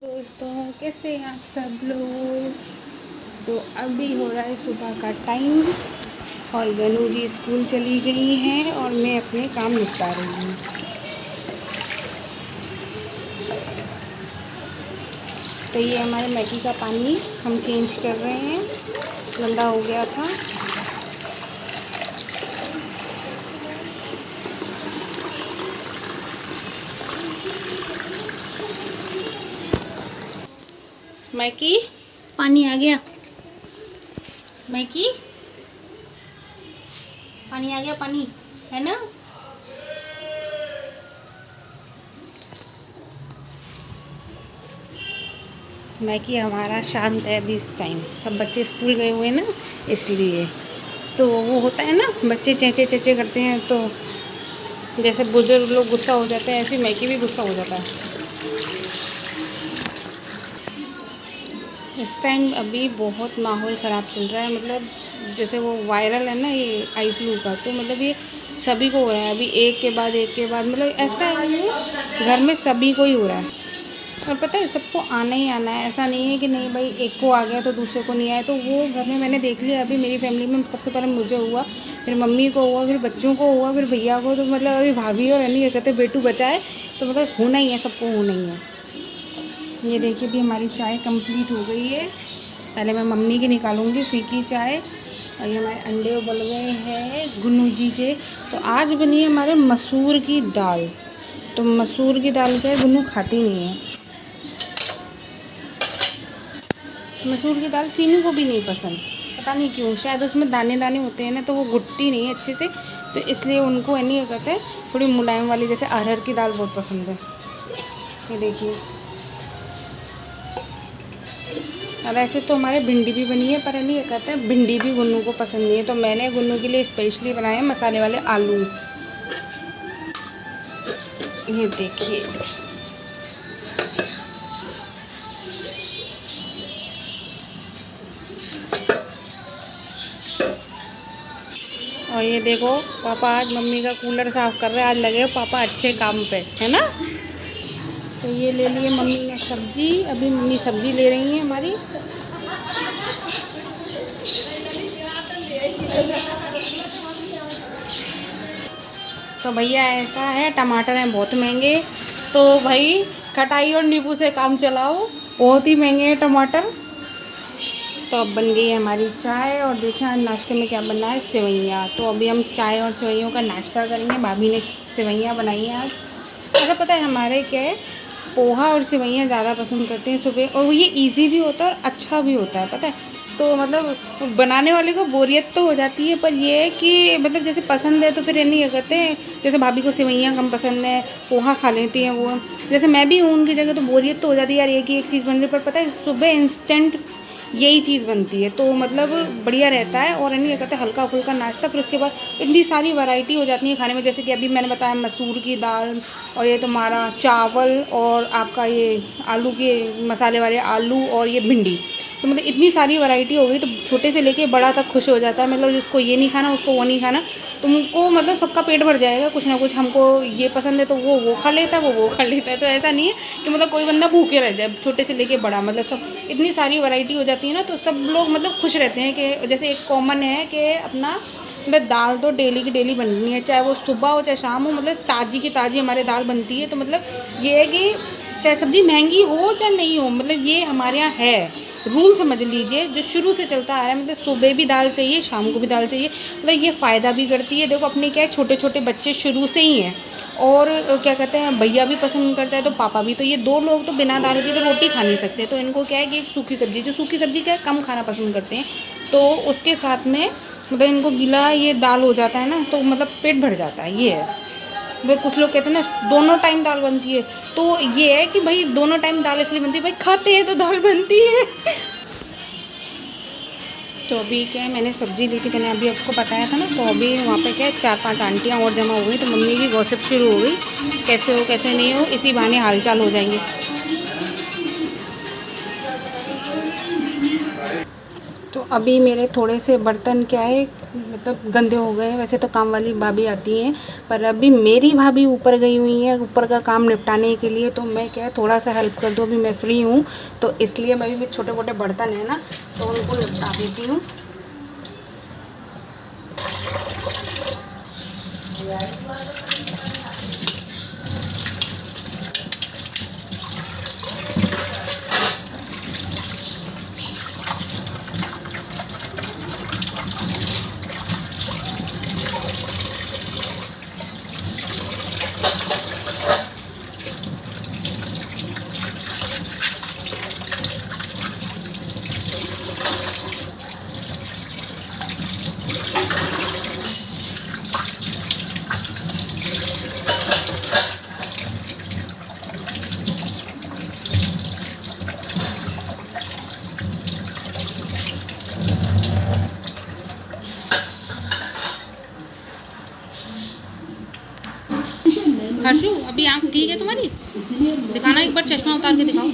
दोस्तों कैसे हैं आप सब लोग। तो अभी हो रहा है सुबह का टाइम और गनू जी स्कूल चली गई हैं और मैं अपने काम निपटा रही हूँ। तो ये हमारे मैगी का पानी हम चेंज कर रहे हैं, गंदा हो गया था। मैगी पानी आ गया, मैगी पानी आ गया, पानी है ना। मैगी हमारा शांत है अभी इस टाइम, सब बच्चे स्कूल गए हुए हैं ना, इसलिए। तो वो होता है ना, बच्चे चेंचे चेंचे करते हैं, तो जैसे बुजुर्ग लोग गुस्सा हो जाते हैं ऐसे मैगी भी गुस्सा हो जाता है। इस टाइम अभी बहुत माहौल ख़राब चल रहा है, मतलब जैसे वो वायरल है ना ये आई फ्लू का, तो मतलब ये सभी को हो रहा है अभी, एक के बाद एक के बाद, मतलब ऐसा है ये घर में सभी को ही हो रहा है। और पता है सबको आना ही आना है, ऐसा नहीं है कि नहीं भाई एक को आ गया तो दूसरे को नहीं आया। तो वो घर में मैंने देख लिया, अभी मेरी फैमिली में सबसे पहले मुझे हुआ, फिर मम्मी को हुआ, फिर बच्चों को हुआ, फिर भैया को, तो मतलब अभी भाभी और अन्नी कहते बेटू बचाए, तो मतलब होना ही है, सबको होना ही है। ये देखिए भी हमारी चाय कंप्लीट हो गई है। पहले मैं मम्मी की निकालूंगी फीकी चाय। और ये हमारे अंडे उबल गए हैं गुन्नू जी के। तो आज बनी है हमारे मसूर की दाल। तो मसूर की दाल क्या है, गुन्नू खाती नहीं है। मसूर की दाल चीनी को भी नहीं पसंद, पता नहीं क्यों, शायद उसमें दाने दाने होते हैं ना, तो वो घुटती नहीं है अच्छे से, तो इसलिए उनको नहीं कहते हैं, थोड़ी मुलायम वाली जैसे अरहर की दाल बहुत पसंद है। ये देखिए, और ऐसे तो हमारे भिंडी भी बनी है, पर नहीं ये कहते हैं भिंडी भी गुन्नू को पसंद नहीं है, तो मैंने गुन्नू के लिए स्पेशली बनाए हैं मसाले वाले आलू। ये देखिए, और ये देखो पापा आज मम्मी का कूलर साफ़ कर रहे हैं, आज लगे पापा अच्छे काम पे, है ना। तो ये ले लिए मम्मी ने सब्जी, अभी मम्मी सब्जी ले रही हैं हमारी। तो भैया ऐसा है, टमाटर हैं बहुत महंगे, तो भाई खटाई और नींबू से काम चलाओ, बहुत ही महंगे हैं टमाटर। तो अब बन गई है हमारी चाय, और देखें आज नाश्ते में क्या बनना है, सेवइयाँ। तो अभी हम चाय और सेवइयों का नाश्ता करेंगे। भाभी ने सेवइयाँ बनाई हैं आज। ऐसा पता है हमारे क्या है, पोहा और सेवइयाँ ज़्यादा पसंद करते हैं सुबह, और वो ये इजी भी होता है और अच्छा भी होता है, पता है। तो मतलब बनाने वाले को बोरियत तो हो जाती है, पर ये है कि मतलब जैसे पसंद है तो फिर ये नहीं करते हैं। जैसे भाभी को सेवइयाँ कम पसंद है, पोहा खा लेती हैं वो, जैसे मैं भी हूँ उनकी जगह, तो बोरियत तो हो जाती है यार, एक ही एक चीज़ बन रही है। पर पता है सुबह इंस्टेंट यही चीज़ बनती है, तो मतलब बढ़िया रहता है। और नहीं कहते हल्का फुल्का नाश्ता, फिर उसके बाद इतनी सारी वैरायटी हो जाती है खाने में। जैसे कि अभी मैंने बताया मसूर की दाल, और ये तुम्हारा चावल, और आपका ये आलू के मसाले वाले आलू, और ये भिंडी। तो मतलब इतनी सारी वैरायटी हो गई, तो छोटे से लेके बड़ा तक खुश हो जाता है। मतलब जिसको ये नहीं खाना उसको वो नहीं खाना, तुमको मतलब सबका पेट भर जाएगा कुछ ना कुछ। हमको ये पसंद है तो वो खा लेता है, वो खा लेता है। तो ऐसा नहीं है कि मतलब कोई बंदा भूखे रह जाए, छोटे से लेके बड़ा, मतलब सब इतनी सारी वैरायटी हो जाती है ना, तो सब लोग मतलब खुश रहते हैं। कि जैसे एक कॉमन है कि अपना मतलब दाल तो डेली की डेली बननी है, चाहे वो सुबह हो चाहे शाम हो, मतलब ताज़ी की ताज़ी हमारे दाल बनती है। तो मतलब ये है कि चाहे सब्ज़ी महंगी हो चाहे नहीं हो, मतलब ये हमारे यहाँ है रूल, समझ लीजिए, जो शुरू से चलता आ रहा है। मतलब सुबह भी दाल चाहिए, शाम को भी दाल चाहिए। मतलब ये फ़ायदा भी करती है। देखो अपने क्या है, छोटे छोटे बच्चे शुरू से ही हैं, और क्या कहते हैं भैया भी पसंद करता है, तो पापा भी। तो ये दो लोग तो बिना दाल के तो रोटी खा नहीं सकते, तो इनको क्या है कि एक सूखी सब्ज़ी, जो सूखी सब्ज़ी क्या है कम खाना पसंद करते हैं, तो उसके साथ में मतलब इनको गीला ये दाल हो जाता है ना, तो मतलब पेट भर जाता है। ये है भाई, कुछ लोग कहते हैं ना दोनों टाइम दाल बनती है, तो ये है कि भाई दोनों टाइम दाल इसलिए बनती है, भाई खाते हैं तो दाल बनती है। तो अभी क्या है, मैंने सब्ज़ी ली थी, मैंने अभी आपको बताया था ना, तो अभी वहाँ पे क्या है 4-5 आंटियाँ और जमा हो गई, तो मम्मी की गॉसिप शुरू हो गई, कैसे हो कैसे नहीं हो, इसी बहाने हालचाल हो जाएंगे। तो अभी मेरे थोड़े से बर्तन क्या है मतलब गंदे हो गए हैं। वैसे तो काम वाली भाभी आती हैं, पर अभी मेरी भाभी ऊपर गई हुई है ऊपर का काम निपटाने के लिए, तो मैं क्या थोड़ा सा हेल्प कर दूँ, अभी मैं फ्री हूँ तो इसलिए मैं भी छोटे मोटे बर्तन है ना तो उनको निपटा देती हूँ। हर्षू अभी आँख ठीक है तुम्हारी? दिखाना एक बार, चश्मा उतार के दिखाओ।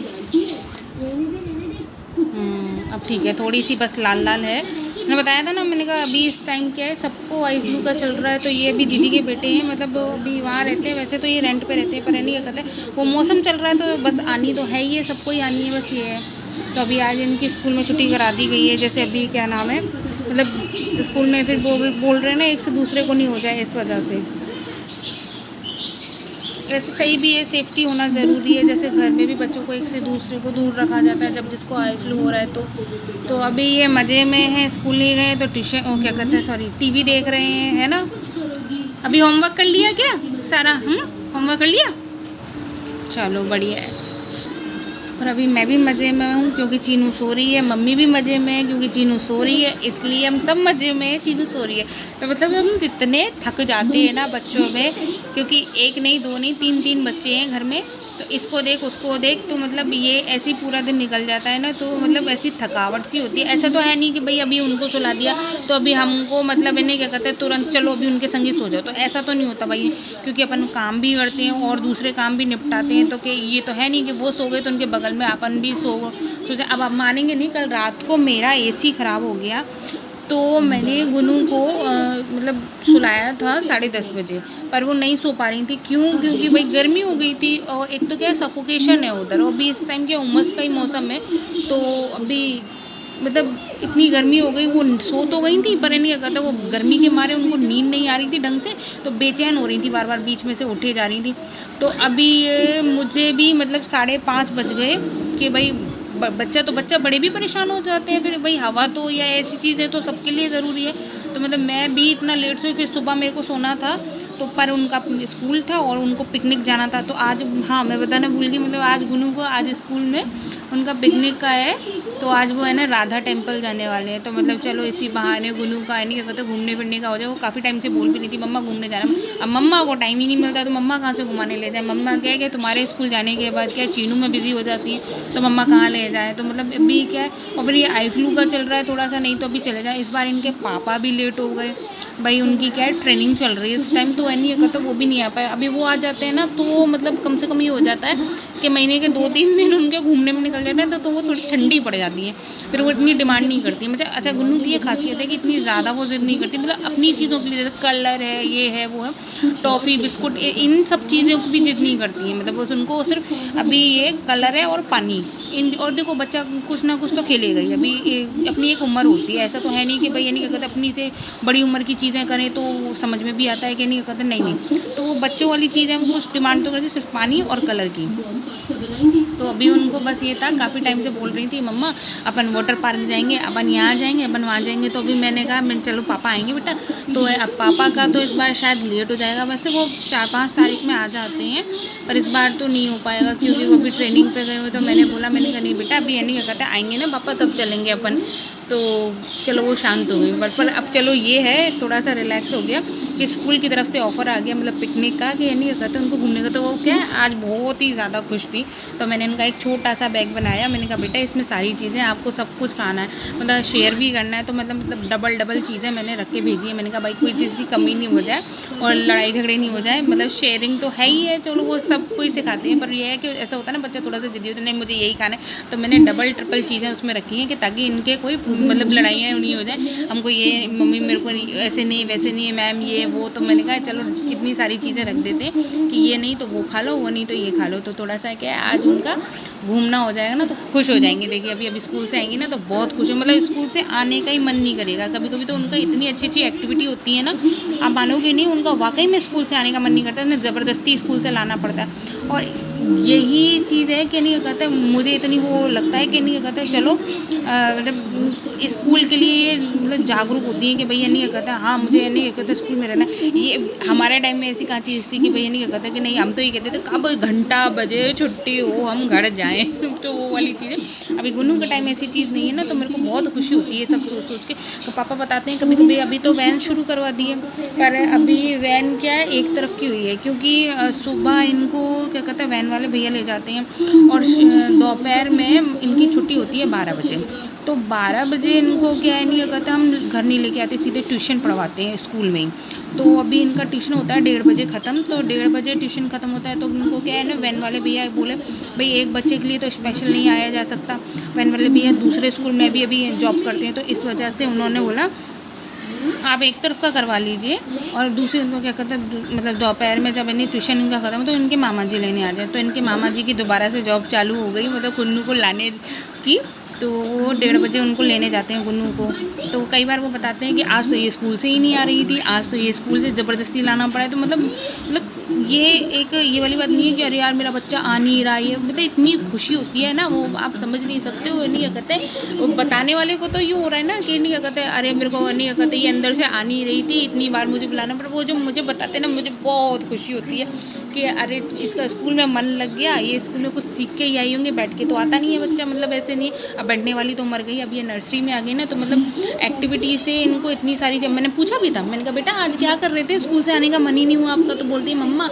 अब ठीक है, थोड़ी सी बस लाल लाल है। मैंने बताया था ना, मैंने कहा अभी इस टाइम क्या है सबको आई फ्लू का चल रहा है, तो ये अभी दीदी के बेटे हैं, मतलब अभी वहाँ रहते हैं, वैसे तो ये रेंट पे रहते हैं, पर नहीं क्या कहते हैं वो मौसम चल रहा है तो बस आनी तो है ही है, सबको ही आनी है, बस ये है। तो अभी आज इनकी स्कूल में छुट्टी करा दी गई है, जैसे अभी क्या नाम है मतलब स्कूल में फिर बोल रहे हैं ना एक से दूसरे को नहीं हो जाए इस वजह से। वैसे सही भी है, सेफ्टी होना ज़रूरी है, जैसे घर में भी बच्चों को एक से दूसरे को दूर रखा जाता है जब जिसको आई फ्लू हो रहा है तो अभी ये मज़े में हैं, स्कूल नहीं गए तो ट्यूशन क्या कहते हैं सॉरी टीवी देख रहे हैं, है ना। अभी होमवर्क कर लिया क्या सारा? होमवर्क कर लिया, चलो बढ़िया है। और अभी मैं भी मज़े में हूँ क्योंकि चीनू सो रही है, मम्मी भी मज़े में है क्योंकि चीनू सो रही है, इसलिए हम सब मज़े में हैं, चीनू सो रही है। तो मतलब हम इतने थक जाते हैं ना बच्चों में, क्योंकि एक नहीं दो नहीं तीन बच्चे हैं घर में, तो इसको देख उसको देख, तो मतलब ये ऐसे ही पूरा दिन निकल जाता है ना, तो मतलब ऐसी थकावट सी होती है। ऐसा तो है नहीं कि भाई अभी उनको सुला दिया तो अभी हमको मतलब इन्हें क्या कहते हैं तुरंत चलो अभी उनके संग ही सो जाओ, तो ऐसा तो नहीं होता भाई, क्योंकि अपन काम भी करते हैं और दूसरे काम भी निपटाते हैं, तो कि ये तो है नहीं कि वो सो गए तो उनके बगल में अपन भी सोचे। अब आप मानेंगे नहीं, कल रात को मेरा AC ख़राब हो गया, तो मैंने गुनू को मतलब सुलाया था 10:30 बजे, पर वो नहीं सो पा रही थी। क्यों? क्योंकि भाई गर्मी हो गई थी, और एक तो क्या सफोकेशन है उधर, और अभी इस टाइम क्या उमस का ही मौसम है, तो अभी मतलब इतनी गर्मी हो गई, वो सो तो गई थी पर नहीं क्या कहता वो गर्मी के मारे उनको नींद नहीं आ रही थी ढंग से, तो बेचैन हो रही थी, बार बार बीच में से उठे जा रही थी। तो अभी मुझे भी मतलब 5:30 बज गए कि भाई बच्चा तो बच्चा, बड़े भी परेशान हो जाते हैं, फिर भाई हवा तो या ऐसी चीज़ें तो सबके लिए ज़रूरी है। तो मतलब मैं भी इतना लेट सोई, फिर सुबह मेरे को सोना था, तो पर उनका स्कूल था और उनको पिकनिक जाना था, तो आज हाँ मैं बताना भूल गई, मतलब आज गुनू को आज स्कूल में उनका पिकनिक का है, तो आज वो है ना राधा टेम्पल जाने वाले हैं, तो मतलब चलो इसी बहाने गुनू का है नहीं क्या कहते घूमने फिरने का हो जाए। वो काफ़ी टाइम से बोल भी नहीं थी मम्मा घूमने जाना, अब मम्मा को टाइम ही नहीं मिलता, तो मम्मा कहाँ से घुमाने ले जाए। मम्मा क्या है कि तुम्हारे स्कूल जाने के बाद क्या चीनू में बिज़ी हो जाती है, तो मम्मा कहाँ ले जाए, तो मतलब अभी क्या है, और फिर ये आई फ्लू का चल रहा है थोड़ा सा, नहीं तो अभी चले जाए। इस बार इनके पापा भी लेट हो गए, भाई उनकी क्या है ट्रेनिंग चल रही है इस टाइम, तो नहीं है तो वो भी नहीं आ पाए। अभी वो आ जाते हैं ना तो मतलब कम से कम ये हो जाता है कि महीने के 2-3 दिन उनके घूमने में निकल जाते हैं, तो वो थोड़ी ठंडी पड़ जाती है, फिर वो इतनी डिमांड नहीं करती। मतलब अच्छा गुन्नू की ये खासियत है कि इतनी ज़्यादा वो जिद नहीं करती, मतलब अपनी चीज़ों के लिए, जैसे कलर है ये है वो है, टॉफ़ी बिस्कुट इन सब चीज़ों की भी जिद नहीं करती है, मतलब बस उनको सिर्फ अभी ये कलर है और पानी इन, और देखो बच्चा कुछ ना कुछ तो खेलेगा ही, अभी अपनी एक उम्र होती है, ऐसा तो है नहीं कि भाई यानी क्या कहते अपनी से बड़ी उम्र की चीज़ें करें तो समझ में भी आता है कि नहीं कहते नहीं, तो वो बच्चों वाली चीज़ें कुछ डिमांड तो करती सिर्फ पानी और कलर की। तो अभी उनको बस ये था, काफ़ी टाइम से बोल रही थी मम्मा अपन वाटर पार्क जाएंगे, अपन यहाँ जाएंगे, अपन वहाँ जाएंगे, तो अभी मैंने कहा मैं चलो पापा आएंगे बेटा, तो अब पापा का तो इस बार शायद लेट हो जाएगा, वैसे वो 4-5 तारीख में आ जाते हैं, पर इस बार तो नहीं हो पाएगा क्योंकि वो अभी ट्रेनिंग पे गए हुए। तो मैंने बोला, मैंने कहा नहीं बेटा अभी नहीं कहते आएंगे ना पापा तब चलेंगे अपन, तो चलो वो शांत हो गई। पर अब चलो ये है थोड़ा सा रिलैक्स हो गया कि स्कूल की तरफ से ऑफ़र आ गया, मतलब पिकनिक का, कि नहीं कहते उनको घूमने का, तो वो क्या है आज बहुत ही ज़्यादा खुश थी। तो मैंने मैंने उनका एक छोटा सा बैग बनाया। मैंने कहा बेटा इसमें सारी चीज़ें, आपको सब कुछ खाना है, मतलब शेयर भी करना है, तो मतलब डबल चीज़ें मैंने रख के भेजी है। मैंने कहा भाई कोई चीज़ की कमी नहीं हो जाए और लड़ाई झगड़े नहीं हो जाए, मतलब शेयरिंग तो है ही है, चलो वो सब कोई सिखाती है, पर ये है कि ऐसा होता है ना बच्चा थोड़ा सा जिद्दी होता है, नहीं मुझे यही खाना है, तो मैंने डबल ट्रिपल चीज़ें उसमें रखी हैं कि ताकि इनके कोई मतलब लड़ाइयाँ नहीं हो जाए। हमको ये मम्मी मेरे को ऐसे नहीं वैसे नहीं मैम ये वो, तो मैंने कहा चलो इतनी सारी चीज़ें रख देते हैं कि ये नहीं तो वो खा लो, वो नहीं तो ये खा लो, तो थोड़ा सा क्या है आज उनका घूमना हो जाएगा ना तो खुश हो जाएंगे। देखिए अभी स्कूल से आएंगी ना तो बहुत खुश हो, मतलब स्कूल से आने का ही मन नहीं करेगा। कभी कभी तो उनका इतनी अच्छी एक्टिविटी होती है ना, आप मानोगे नहीं, उनका वाकई में स्कूल से आने का मन नहीं करता, उन्हें ज़बरदस्ती स्कूल से लाना पड़ता है। और यही चीज़ है कि नहीं कहते मुझे इतनी वो लगता है कि नहीं कहते चलो मतलब स्कूल के लिए मतलब जागरूक होती है कि भैया नहीं कहता हाँ मुझे नहीं कहते स्कूल में रहना। ये हमारे टाइम में ऐसी कहाँ चीज़ थी कि भैया नहीं कहते कि नहीं, हम तो ये कहते थे कब घंटा बजे छुट्टी हो हम घर जाएँ तो वो वाली चीज़ें। अभी गुन्नू के टाइम ऐसी चीज़ नहीं है ना, तो मेरे को बहुत खुशी होती है सब सोच के। तो पापा बताते हैं कभी कभी अभी तो वैन शुरू करवा दी है, पर अभी वैन क्या है एक तरफ की हुई है, क्योंकि सुबह इनको क्या कहते हैं वैन वाले भैया ले जाते हैं और दोपहर में इनकी छुट्टी होती है 12 बजे। तो 12 बजे इनको क्या है नहीं कहते हम घर नहीं लेके आते, सीधे ट्यूशन पढ़वाते हैं स्कूल में ही। तो अभी इनका ट्यूशन होता है 1:30 बजे ख़त्म, तो 1:30 बजे ट्यूशन ख़त्म होता है, तो उनको क्या है ना वैन वाले भैया बोले भाई एक बच्चे के लिए तो स्पेशल नहीं आया जा सकता। वैन वाले भैया दूसरे स्कूल में भी अभी जॉब करते हैं, तो इस वजह से उन्होंने बोला आप एक तरफ का करवा लीजिए और दूसरे को क्या कहते हैं मतलब दोपहर में जब इन्हें ट्यूशन इनका ख़त्म तो इनके मामा जी लेने आ जाए। तो इनके मामा जी की दोबारा से जॉब चालू हो गई, मतलब गुन्नू को लाने की। तो वो 1:30 बजे उनको लेने जाते हैं गुन्नू को। तो कई बार वो बताते हैं कि आज तो ये स्कूल से ही नहीं आ रही थी, आज तो ये स्कूल से ज़बरदस्ती लाना पड़ा है। तो मतलब ये एक ये वाली बात नहीं है कि अरे यार मेरा बच्चा आ नहीं रहा है, मतलब इतनी खुशी होती है ना वो आप समझ नहीं सकते हो। नहीं क्या कहते हैं वो बताने वाले को तो ये हो रहा है ना कि नहीं क्या कहते हैं अरे मेरे को नहीं क्या कहते ये अंदर से आ नहीं रही थी, इतनी बार मुझे बुलाना पड़ा। वो जो मुझे बताते हैं ना मुझे बहुत खुशी होती है कि अरे इसका स्कूल में मन लग गया, ये स्कूल में कुछ सीख के ही आई होंगे, बैठ के तो आता नहीं है बच्चा, मतलब ऐसे नहीं। अब बैठने वाली तो मर गई, अब ये नर्सरी में आ गई ना, तो मतलब एक्टिविटी से इनको इतनी सारी। जब मैंने पूछा भी था मैंने कहा बेटा आज क्या कर रहे थे, स्कूल से आने का मन ही नहीं हुआ आपका? तो बोलती है मम्मा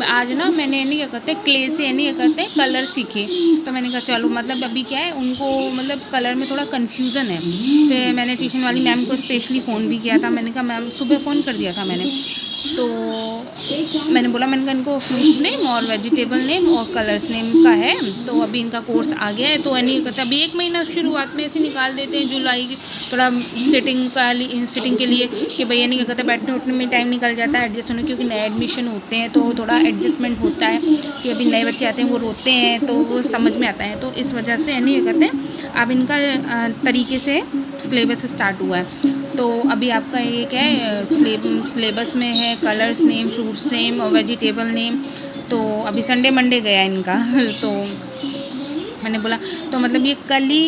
आज ना मैंने नहीं क्या कहते क्ले से नहीं क्या कहते कलर सीखे। तो मैंने कहा चलो, मतलब अभी क्या है उनको मतलब कलर में थोड़ा कन्फ्यूज़न है। फिर मैंने ट्यूशन वाली मैम को स्पेशली फ़ोन भी किया था, मैंने कहा मैम सुबह फ़ोन कर दिया था मैंने, तो मैंने बोला मैंने कहा इनको फ्रूट्स नेम और वेजिटेबल नेम और कलर्स नेम का है, तो अभी इनका कोर्स आ गया है। तो नहीं कहता अभी 1 महीना शुरुआत में ऐसे निकाल देते हैं जुलाई की, थोड़ा सिटिंग के लिए कि भैया नहीं कहता बैठने उठने में टाइम निकल जाता है एडजस्ट होने, क्योंकि नए एडमिशन होते हैं तो थोड़ा एडजस्टमेंट होता है कि अभी नए बच्चे आते हैं वो रोते हैं तो वो समझ में आता है। तो इस वजह से नहीं कहते हैं अब इनका तरीके से सिलेबस स्टार्ट हुआ है। तो अभी आपका ये क्या है सिलेबस में है कलर्स नेम, फ्रूट्स नेम और वेजिटेबल नेम। तो अभी संडे मंडे गया इनका तो मैंने बोला तो मतलब ये कल ही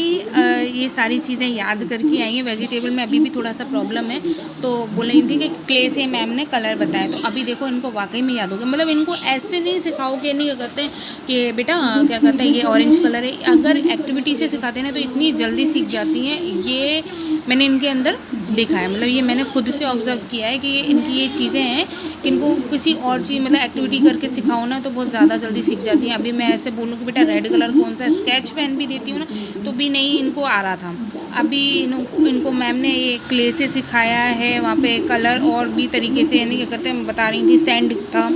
ये सारी चीज़ें याद करके आई हैं। वेजिटेबल में अभी भी थोड़ा सा प्रॉब्लम है, तो बोल रही थी कि क्ले से मैम ने कलर बताया, तो अभी देखो इनको वाकई में याद हो गया। मतलब इनको ऐसे नहीं सिखाओगे नहीं कहते हैं कि बेटा क्या कहते हैं ये ऑरेंज कलर है, अगर एक्टिविटी से सिखाते हैं ना तो इतनी जल्दी सीख जाती हैं। ये मैंने इनके अंदर देखा है, मतलब ये मैंने खुद से ऑब्जर्व किया है कि ये इनकी ये चीज़ें हैं कि इनको किसी और चीज़ मतलब एक्टिविटी करके सिखाओ ना तो बहुत ज़्यादा जल्दी सीख जाती हैं। अभी मैं ऐसे बोलूँ कि बेटा रेड कलर कौन सा, स्केच पेन भी देती हूँ ना तो भी नहीं इनको आ रहा था। अभी इनको मैम ने ये क्ले से सिखाया है, वहाँ पे कलर और भी तरीके से यानी क्या कहते हैं बता रही थी, सैंड था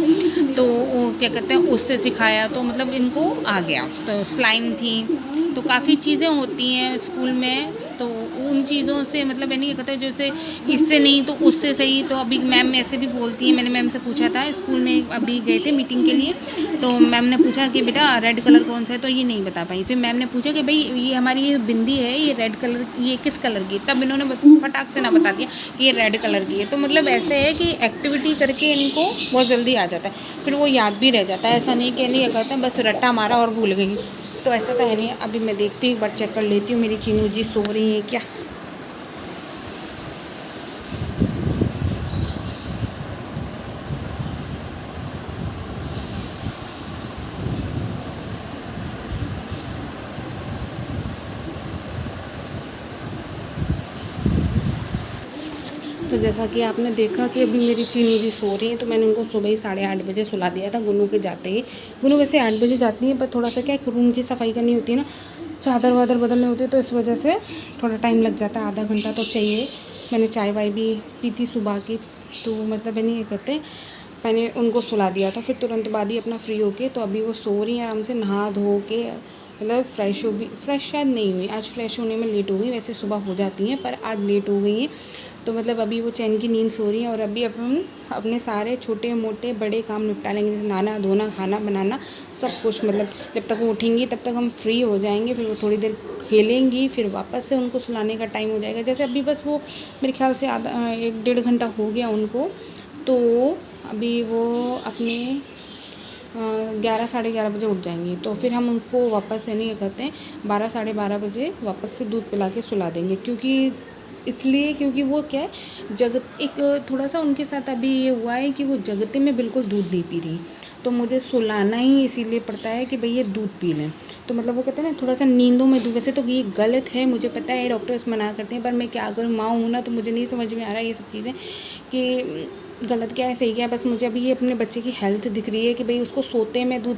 तो वो क्या कहते हैं उससे सिखाया, तो मतलब इनको आ गया। तो स्लाइम थी, तो काफ़ी चीज़ें होती हैं स्कूल में, तो उन चीज़ों से मतलब यानी क्या कहते हैं जैसे इससे नहीं तो उससे सही। तो अभी मैम ऐसे भी बोलती है, मैंने मैम से पूछा था स्कूल में अभी गए थे मीटिंग के लिए, तो मैम ने पूछा कि बेटा रेड कलर कौन सा है, तो ये नहीं बता पाई। फिर मैम ने पूछा कि भाई ये हमारी ये बिंदी है ये रेड कलर ये किस कलर की, तब इन्होंने फटाक से ना बता दिया कि ये रेड कलर की है। तो मतलब ऐसे है कि एक्टिविटी करके इनको बहुत जल्दी आ जाता है, फिर वो याद भी रह जाता है। ऐसा नहीं कि नहीं कहते हैं बस रट्टा मारा और भूल गई, तो ऐसा तो है नहीं। अभी मैं देखती हूँ एक बार चेक कर लेती हूँ मेरी चीनू जी सो रही है क्या। तो जैसा कि आपने देखा कि अभी मेरी चीनी जी सो रही है, तो मैंने उनको सुबह ही 8:30 बजे सुला दिया था गुन्नू के जाते ही। गुन्नू वैसे 8 बजे जाती है, पर थोड़ा सा क्या रूम की सफाई करनी होती है ना, चादर वादर बदलनी होती है, तो इस वजह से थोड़ा टाइम लग जाता है, आधा घंटा तो चाहिए। मैंने चाय वाय भी पी थी सुबह की, तो मतलब मैंने ये करते मैंने उनको सुला दिया था, फिर तुरंत बाद ही अपना फ्री होके, तो अभी वो सो रही हैं आराम से, नहा धो के मतलब फ्रेश शायद नहीं हुई आज, फ्रेश होने में लेट हो गई, वैसे सुबह हो जाती हैं पर आज लेट हो गई हैं। तो मतलब अभी वो चैन की नींद सो रही है, और अभी अपन अपने सारे छोटे मोटे बड़े काम निपटा लेंगे, जैसे नहाना धोना खाना बनाना सब कुछ। मतलब जब तक वो उठेंगी तब तक हम फ्री हो जाएंगे, फिर वो थोड़ी देर खेलेंगी, फिर वापस से उनको सुलाने का टाइम हो जाएगा। जैसे अभी बस वो मेरे ख्याल से आधा 1-1.5 घंटा हो गया उनको, तो अभी वो अपने 11-11:30 बजे उठ जाएंगी, तो फिर हम उनको वापस से नहीं करते हैं 12-12:30 बजे वापस से दूध पिला के सुला देंगे। क्योंकि वो क्या है जगत एक थोड़ा सा उनके साथ अभी ये हुआ है कि वो जगते में बिल्कुल दूध नहीं पी रही, तो मुझे सुलाना ही इसीलिए पड़ता है कि भाई ये दूध पी लें। तो मतलब वो कहते हैं ना थोड़ा सा नींदों में दूध, वैसे तो ये गलत है मुझे पता है, डॉक्टर्स मना करते हैं, पर मैं क्या करूँ, माँ हूँ ना, तो मुझे नहीं समझ में आ रहा है ये सब चीज़ें कि गलत क्या है सही क्या है। बस मुझे अभी ये अपने बच्चे की हेल्थ दिख रही है कि भाई उसको सोते में दूध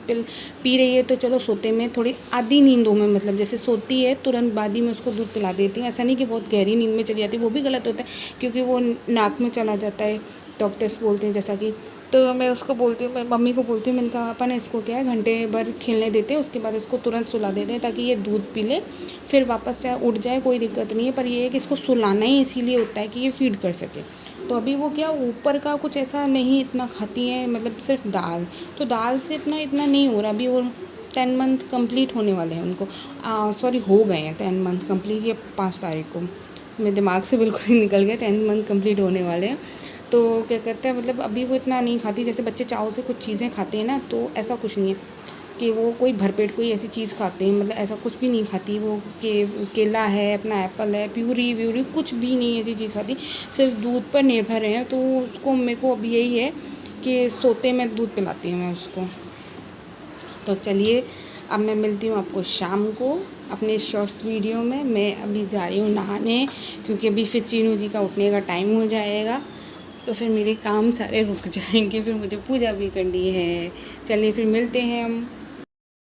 पी रही है, तो चलो सोते में थोड़ी आधी नींदों में, मतलब जैसे सोती है तुरंत बाद ही में उसको दूध पिला देती हूँ। ऐसा नहीं कि बहुत गहरी नींद में चली जाती है, वो भी गलत होता है क्योंकि वो नाक में चला जाता है, डॉक्टर्स बोलते हैं जैसा कि। तो मैं उसको बोलती हूँ, मैं मम्मी को बोलती हूँ, मैंने कहा अपन इसको क्या है घंटे भर खेलने देते हैं, उसके बाद इसको तुरंत सुला देते हैं ताकि ये दूध पी ले, फिर वापस चाहे उठ जाए कोई दिक्कत नहीं है। पर ये है कि इसको सुलाना ही इसीलिए होता है कि ये फीड कर सके। तो अभी वो क्या ऊपर का कुछ ऐसा नहीं इतना खाती हैं, मतलब सिर्फ दाल, तो दाल से इतना नहीं हो रहा। अभी वो 10 मंथ कंप्लीट होने वाले हैं उनको, सॉरी हो गए हैं 10 मंथ कंप्लीट, ये 5 तारीख को मेरे दिमाग से बिल्कुल ही निकल गया, 10 मंथ कंप्लीट होने वाले हैं। तो क्या कहते हैं मतलब अभी वो इतना नहीं खाती, जैसे बच्चे चाव से कुछ चीज़ें खाते हैं ना, तो ऐसा कुछ नहीं है कि वो कोई भरपेट कोई ऐसी चीज़ खाते हैं, मतलब ऐसा कुछ भी नहीं खाती वो। केला है, अपना एप्पल है, प्यूरी व्यूरी कुछ भी नहीं ऐसी चीज़ खाती, सिर्फ दूध पर निर्भर है। तो उसको मेरे को अभी यही है कि सोते में दूध पिलाती हूँ मैं उसको। तो चलिए अब मैं मिलती हूँ आपको शाम को अपने शॉर्ट्स वीडियो में। मैं अभी जा रही हूँ नहाने, क्योंकि अभी फिर चीनू जी का उठने का टाइम हो जाएगा, तो फिर मेरे काम सारे रुक जाएंगे, फिर मुझे पूजा भी करनी है। चलिए फिर मिलते हैं हम।